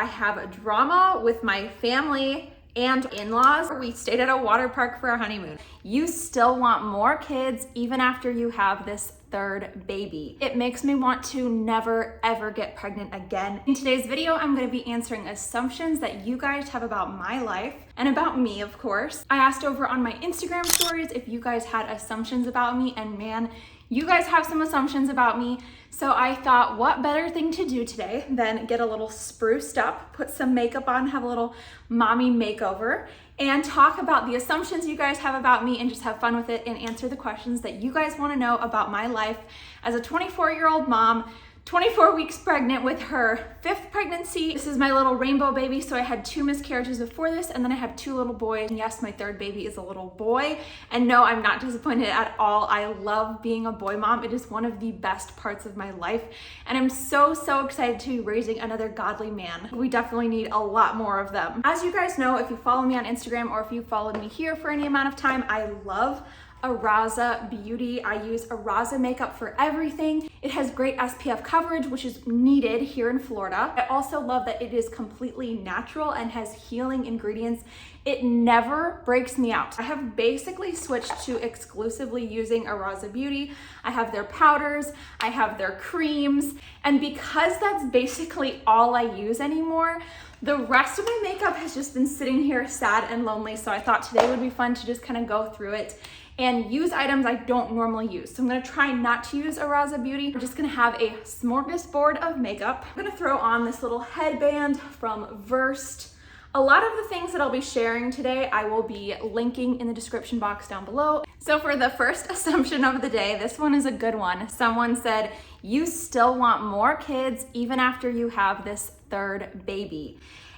I have a drama with my family and in-laws. We stayed at a water park for our honeymoon. You still want more kids even after you have this third baby. It makes me want to never ever get pregnant again. In today's video, I'm going to be answering assumptions that you guys have about my life and about me, of course. I asked over on my Instagram stories if you guys had assumptions about me, and man, you guys have some assumptions about me. So I thought, what better thing to do today than get a little spruced up, put some makeup on, have a little mommy makeover, and talk about the assumptions you guys have about me and just have fun with it and answer the questions that you guys want to know about my life as a 24-year-old mom, 24 weeks pregnant with her 5th pregnancy. This is my little rainbow baby. So I had 2 miscarriages before this, and then I have 2 little boys. And yes, my 3rd baby is a little boy. And no, I'm not disappointed at all. I love being a boy mom. It is one of the best parts of my life. And I'm so excited to be raising another godly man. We definitely need a lot more of them. As you guys know, if you follow me on Instagram or if you followed me here for any amount of time, I love Araza Beauty. I use Araza makeup for everything. It has great SPF coverage, which is needed here in Florida. I also love that it is completely natural and has healing ingredients. It never breaks me out. I have basically switched to exclusively using Araza Beauty. I have their powders, I have their creams, and because that's basically all I use anymore, the rest of my makeup has just been sitting here sad and lonely. So I thought today would be fun to just kind of go through it and use items I don't normally use. So I'm gonna try not to use Araza Beauty. We're just gonna have a smorgasbord of makeup. I'm gonna throw on this little headband from Versed. A lot of the things that I'll be sharing today, I will be linking in the description box down below. So for the first assumption of the day, this one is a good one. Someone said, you still want more kids even after you have this 3rd baby.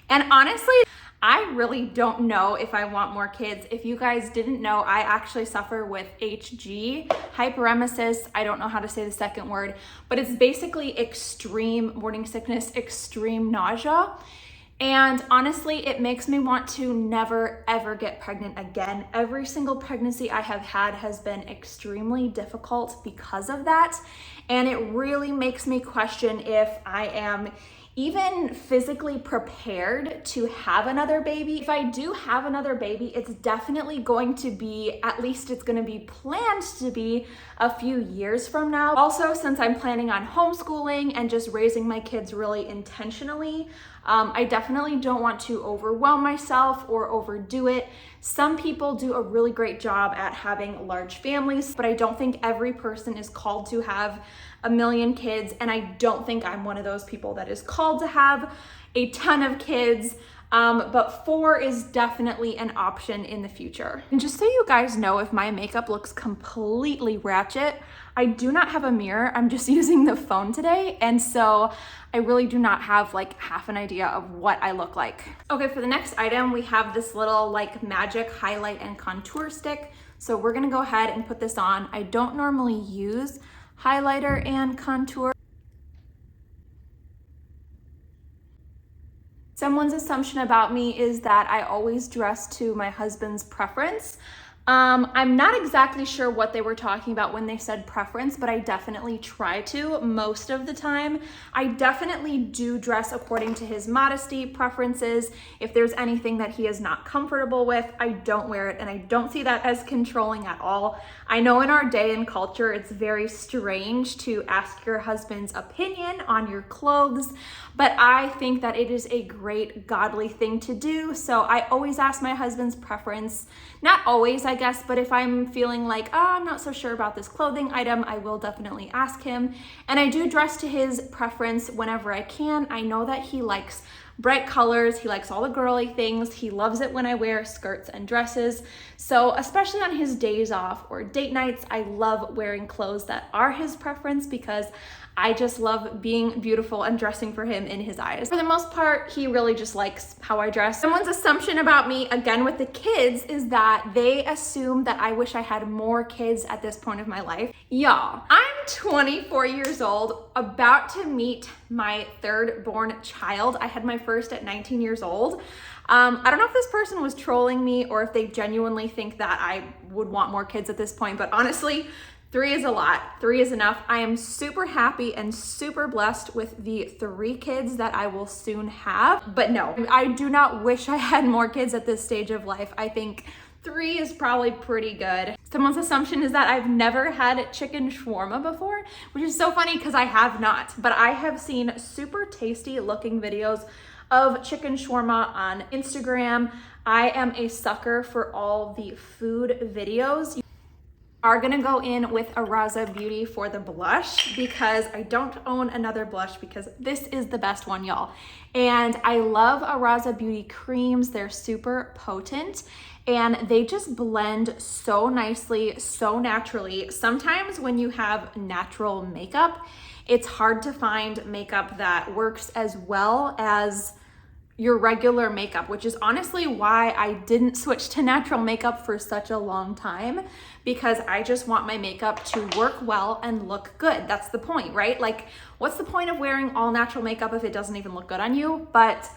And honestly, I really don't know if I want more kids. If you guys didn't know, I actually suffer with HG, hyperemesis. I don't know how to say the second word, but it's basically extreme morning sickness, extreme nausea. And honestly, it makes me want to never ever get pregnant again. Every single pregnancy I have had has been extremely difficult because of that. And it really makes me question if I am even physically prepared to have another baby. If I do have another baby, it's definitely going to be, at least it's going to be planned to be a few years from now. Also, since I'm planning on homeschooling and just raising my kids really intentionally, I definitely don't want to overwhelm myself or overdo it. Some people do a really great job at having large families, but I don't think every person is called to have a million kids, and I don't think I'm one of those people that is called to have a ton of kids. But 4 is definitely an option in the future. And just so you guys know, if my makeup looks completely ratchet, I do not have a mirror. I'm just using the phone today. And so I really do not have like half an idea of what I look like. Okay, for the next item, we have this little like magic highlight and contour stick. So we're gonna go ahead and put this on. I don't normally use highlighter and contour. Someone's assumption about me is that I always dress to my husband's preference. I'm not exactly sure what they were talking about when they said preference, but I definitely try to most of the time. I definitely do dress according to his modesty preferences. If there's anything that he is not comfortable with, I don't wear it, and I don't see that as controlling at all. I know in our day and culture, it's very strange to ask your husband's opinion on your clothes, but I think that it is a great godly thing to do. So I always ask my husband's preference. Not always, I guess, but if I'm feeling like, oh, I'm not so sure about this clothing item, I will definitely ask him. And I do dress to his preference whenever I can. I know that he likes bright colors. He likes all the girly things. He loves it when I wear skirts and dresses. So especially on his days off or date nights, I love wearing clothes that are his preference because I just love being beautiful and dressing for him in his eyes. For the most part, he really just likes how I dress. Someone's assumption about me, again with the kids, is that they assume that I wish I had more kids at this point of my life. Y'all, I'm 24 years old, about to meet my 3rd born child. I had my first at 19 years old. I don't know if this person was trolling me or if they genuinely think that I would want more kids at this point, but honestly, 3 is a lot. 3 is enough. I am super happy and super blessed with the 3 kids that I will soon have. But no, I do not wish I had more kids at this stage of life. I think 3 is probably pretty good. Someone's assumption is that I've never had chicken shawarma before, which is so funny because I have not, but I have seen super tasty looking videos of chicken shawarma on Instagram. I am a sucker for all the food videos. Are gonna go in with Araza Beauty for the blush because I don't own another blush because this is the best one, y'all. And I love Araza Beauty creams. They're super potent and they just blend so nicely, so naturally. Sometimes when you have natural makeup, it's hard to find makeup that works as well as your regular makeup, which is honestly why I didn't switch to natural makeup for such a long time, because I just want my makeup to work well and look good. That's the point, right? Like, what's the point of wearing all natural makeup if it doesn't even look good on you? But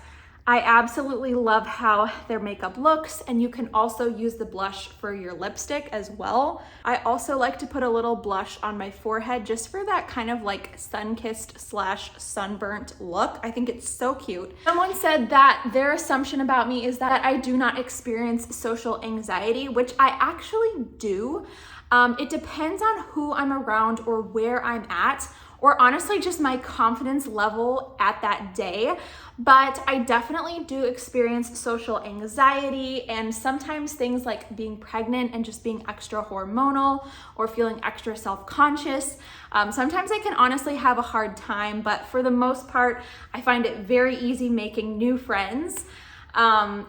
I absolutely love how their makeup looks, and you can also use the blush for your lipstick as well. I also like to put a little blush on my forehead just for that kind of like sun-kissed / sunburnt look. I think it's so cute. Someone said that their assumption about me is that I do not experience social anxiety, which I actually do. It depends on who I'm around or where I'm at, or honestly just my confidence level at that day. But I definitely do experience social anxiety, and sometimes things like being pregnant and just being extra hormonal or feeling extra self-conscious. Sometimes I can honestly have a hard time, but for the most part, I find it very easy making new friends.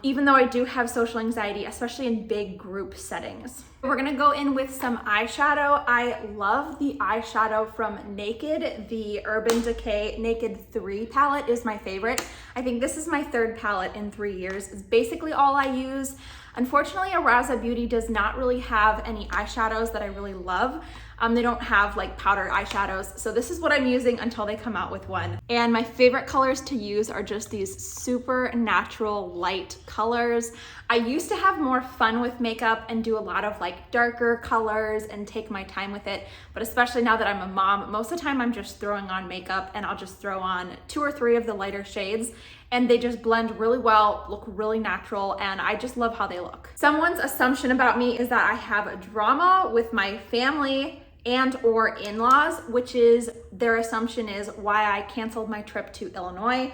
Even though I do have social anxiety, especially in big group settings. We're gonna go in with some eyeshadow. I love the eyeshadow from Naked. The Urban Decay Naked 3 palette is my favorite. I think this is my 3rd palette in 3 years. It's basically all I use. Unfortunately, Araza Beauty does not really have any eyeshadows that I really love. They don't have like powdered eyeshadows. So this is what I'm using until they come out with one. And my favorite colors to use are just these super natural light colors. I used to have more fun with makeup and do a lot of like darker colors and take my time with it. But especially now that I'm a mom, most of the time I'm just throwing on makeup and I'll just throw on 2 or 3 of the lighter shades, and they just blend really well, look really natural, and I just love how they look. Someone's assumption about me is that I have a drama with my family and or in-laws, which is their assumption is why I canceled my trip to Illinois.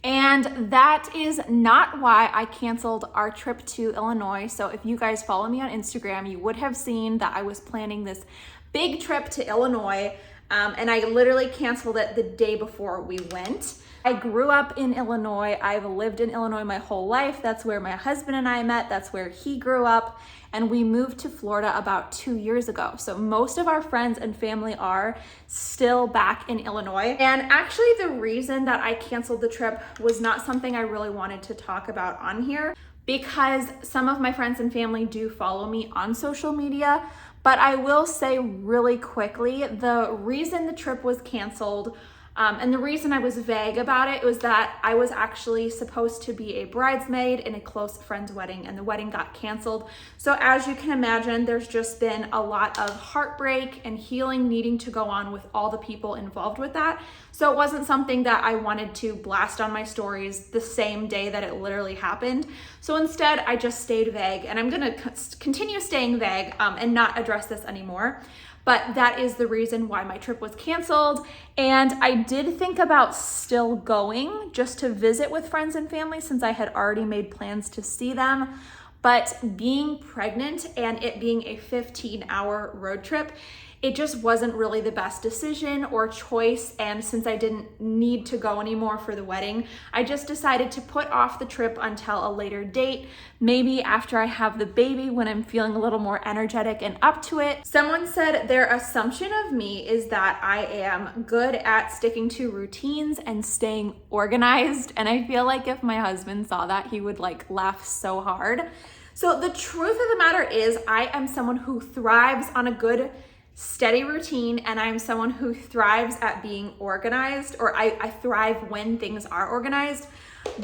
And that is not why I canceled our trip to Illinois. So if you guys follow me on Instagram, you would have seen that I was planning this big trip to Illinois, and I literally canceled it the day before we went. I grew up in Illinois. I've lived in Illinois my whole life. That's where my husband and I met. That's where he grew up. And we moved to Florida about 2 years ago. So most of our friends and family are still back in Illinois. And actually the reason that I canceled the trip was not something I really wanted to talk about on here, because some of my friends and family do follow me on social media. But I will say really quickly, the reason the trip was canceled and the reason I was vague about it was that I was actually supposed to be a bridesmaid in a close friend's wedding, and the wedding got canceled. So as you can imagine, there's just been a lot of heartbreak and healing needing to go on with all the people involved with that. So it wasn't something that I wanted to blast on my stories the same day that it literally happened. So instead, I just stayed vague, and I'm gonna continue staying vague and not address this anymore. But that is the reason why my trip was canceled. And I did think about still going just to visit with friends and family since I had already made plans to see them. But being pregnant and it being a 15-hour road trip, it just wasn't really the best decision or choice. And since I didn't need to go anymore for the wedding, I just decided to put off the trip until a later date, maybe after I have the baby when I'm feeling a little more energetic and up to it. Someone said their assumption of me is that I am good at sticking to routines and staying organized. And I feel like if my husband saw that, he would like laugh so hard. So the truth of the matter is I am someone who thrives on a good steady routine, and I'm someone who thrives at being organized, or I thrive when things are organized.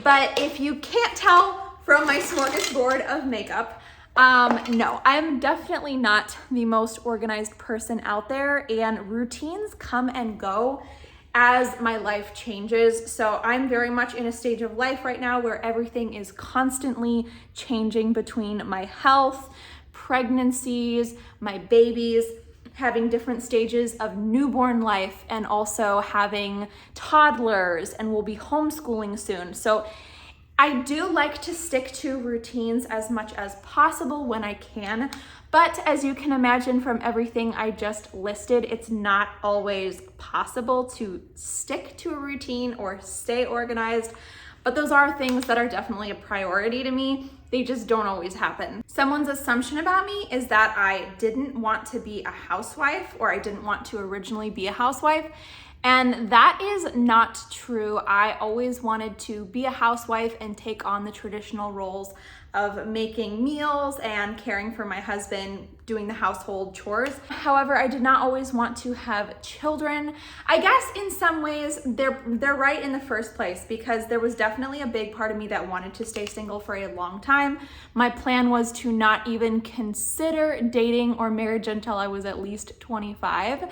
But if you can't tell from my smorgasbord of makeup, No, I'm definitely not the most organized person out there, and routines come and go as my life changes. So I'm very much in a stage of life right now where everything is constantly changing between my health, pregnancies, my babies, having different stages of newborn life, and also having toddlers, and we'll be homeschooling soon. So I do like to stick to routines as much as possible when I can, but as you can imagine from everything I just listed, it's not always possible to stick to a routine or stay organized, but those are things that are definitely a priority to me. They just don't always happen. Someone's assumption about me is that I didn't want to be a housewife, or I didn't want to originally be a housewife. And that is not true. I always wanted to be a housewife and take on the traditional roles of making meals and caring for my husband, doing the household chores. However, I did not always want to have children. I guess in some ways they're right in the first place, because there was definitely a big part of me that wanted to stay single for a long time. My plan was to not even consider dating or marriage until I was at least 25.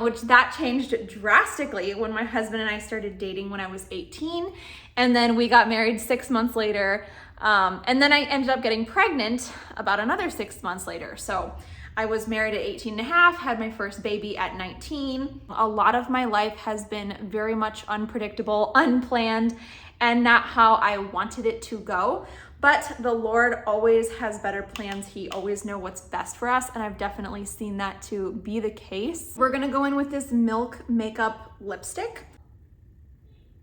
Which that changed drastically when my husband and I started dating when I was 18. And then we got married 6 months later. And then I ended up getting pregnant about another 6 months later. So I was married at 18 and a half, had my first baby at 19. A lot of my life has been very much unpredictable, unplanned, and not how I wanted it to go. But the Lord always has better plans. He always knows what's best for us, and I've definitely seen that to be the case. We're gonna go in with this Milk Makeup lipstick.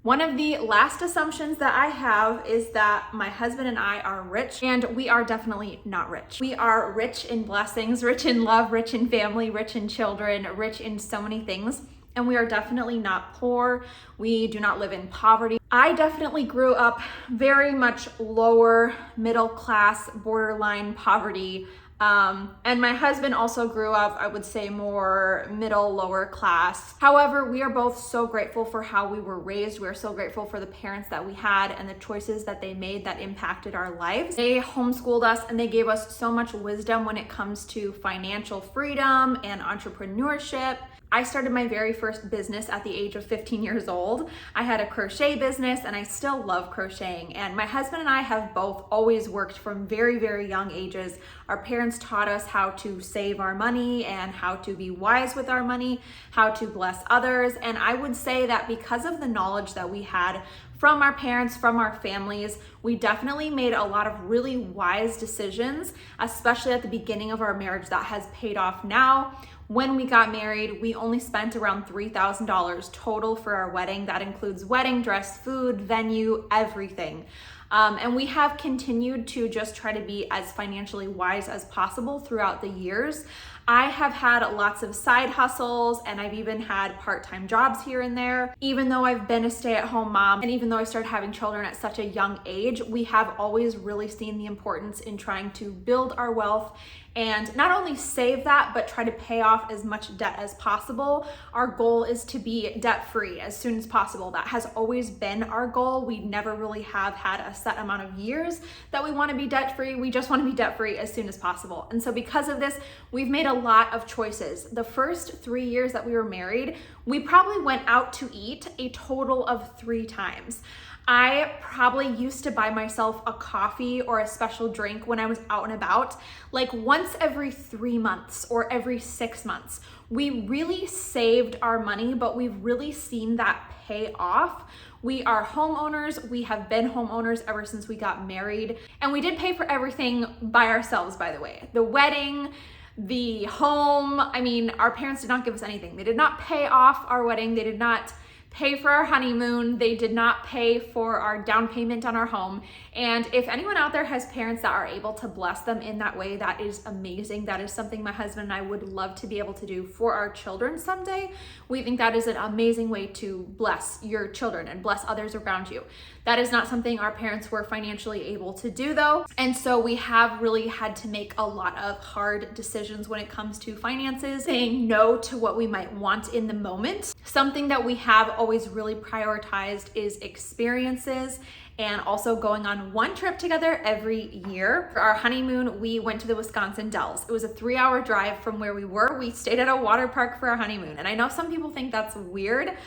One of the last assumptions that I have is that my husband and I are rich, and we are definitely not rich. We are rich in blessings, rich in love, rich in family, rich in children, rich in so many things. And we are definitely not poor. We do not live in poverty. I definitely grew up very much lower middle class, borderline poverty. And my husband also grew up, I would say, more middle, lower class. However, we are both so grateful for how we were raised. We're so grateful for the parents that we had and the choices that they made that impacted our lives. They homeschooled us, and they gave us so much wisdom when it comes to financial freedom and entrepreneurship. I started my very first business at the age of 15 years old. I had a crochet business, and I still love crocheting. And my husband and I have both always worked from very, very young ages. Our parents taught us how to save our money and how to be wise with our money, how to bless others. And I would say that because of the knowledge that we had from our parents, from our families, we definitely made a lot of really wise decisions, especially at the beginning of our marriage, that has paid off now. When we got married, we only spent around $3,000 total for our wedding. That includes wedding dress, food, venue, everything. And we have continued to just try to be as financially wise as possible throughout the years. I have had lots of side hustles, and I've even had part-time jobs here and there. Even though I've been a stay-at-home mom, and even though I started having children at such a young age, we have always really seen the importance in trying to build our wealth and not only save that, but try to pay off as much debt as possible. Our goal is to be debt-free as soon as possible. That has always been our goal. We never really have had a set amount of years that we want to be debt-free. We just want to be debt-free as soon as possible. And so because of this, we've made a lot of choices. The first 3 years that we were married, we probably went out to eat a total of 3 times. I probably used to buy myself a coffee or a special drink when I was out and about, like once every 3 months or every 6 months. We really saved our money, but we've really seen that pay off. We are homeowners. We have been homeowners ever since we got married. And we did pay for everything by ourselves, by the way. The wedding, the home, I mean, our parents did not give us anything. They did not pay off our wedding. They did not pay for our honeymoon. They did not pay for our down payment on our home. And if anyone out there has parents that are able to bless them in that way, that is amazing. That is something my husband and I would love to be able to do for our children someday. We think that is an amazing way to bless your children and bless others around you. That is not something our parents were financially able to do though. And so we have really had to make a lot of hard decisions when it comes to finances, saying no to what we might want in the moment. Something that we have always really prioritized is experiences and also going on one trip together every year. For our honeymoon, we went to the Wisconsin Dells. It was a 3-hour drive from where we were. We stayed at a water park for our honeymoon. And I know some people think that's weird.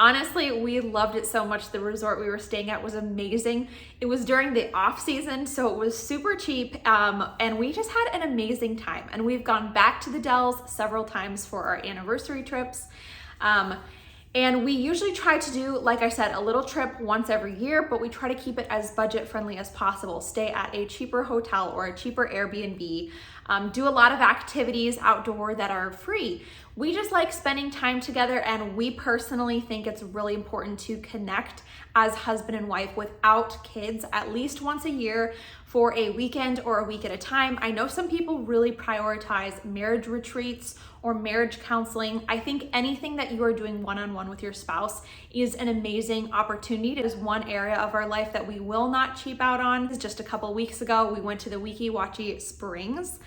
Honestly, we loved it so much. The resort we were staying at was amazing. It was during the off season, so it was super cheap, and we just had an amazing time. And we've gone back to the Dells several times for our anniversary trips. And we usually try to do, like I said, a little trip once every year, but we try to keep it as budget friendly as possible. Stay at a cheaper hotel or a cheaper Airbnb, do a lot of activities outdoor that are free. We just like spending time together, and we personally think it's really important to connect as husband and wife without kids at least once a year for a weekend or a week at a time. I know some people really prioritize marriage retreats or marriage counseling. I think anything that you are doing one-on-one with your spouse is an amazing opportunity. It is one area of our life that we will not cheap out on. Just a couple weeks ago, we went to the Weeki Springs,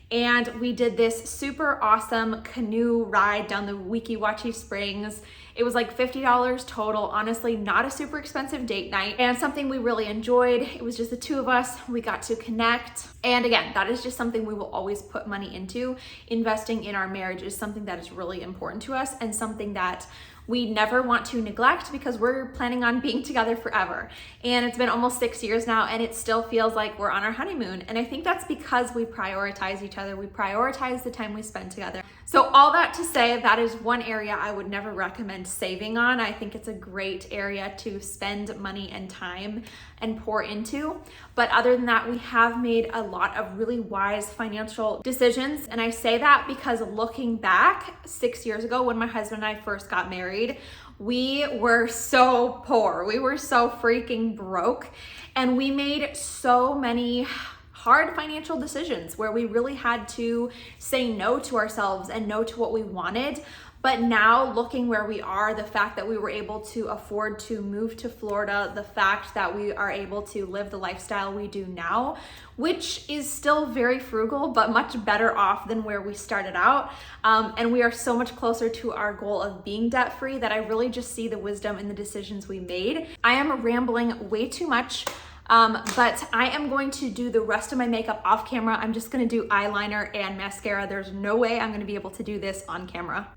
and we did this super awesome canoe ride down the Weeki Springs. It was like $50 total. Honestly, not a super expensive date night, and something we really enjoyed. It was just the two of us. We got to connect. And again, that is just something we will always put money into. Investing in our marriage is something that is really important to us, and something that we never want to neglect, because we're planning on being together forever. And it's been almost 6 years now, and it still feels like we're on our honeymoon. And I think that's because we prioritize each other. We prioritize the time we spend together. So all that to say, that is one area I would never recommend saving on. I think it's a great area to spend money and time and pour into. But other than that, we have made a lot of really wise financial decisions. And I say that because looking back 6 years ago, when my husband and I first got married, we were so poor. We were so freaking broke. And we made so many hard financial decisions where we really had to say no to ourselves and no to what we wanted. But now, looking where we are, the fact that we were able to afford to move to Florida, the fact that we are able to live the lifestyle we do now, which is still very frugal, but much better off than where we started out. And we are so much closer to our goal of being debt-free that I really just see the wisdom in the decisions we made. I am rambling way too much. But I am going to do the rest of my makeup off camera. I'm just gonna do eyeliner and mascara. There's no way I'm gonna be able to do this on camera.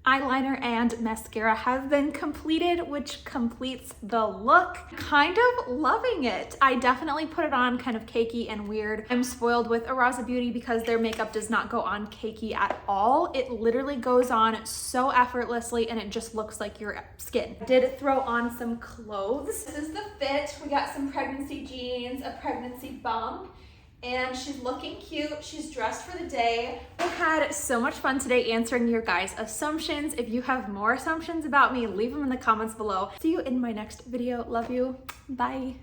Eyeliner and mascara have been completed, which completes the look. Kind of loving it. I definitely put it on kind of cakey and weird. I'm spoiled with Araza Beauty because their makeup does not go on cakey at all. It literally goes on so effortlessly, and it just looks like your skin. I did throw on some clothes. This is the fit. We got some pregnancy jeans, a pregnancy bump, and she's looking cute. She's dressed for the day. I had so much fun today answering your guys' assumptions. If you have more assumptions about me, leave them in the comments below. See you in my next video. Love you. Bye.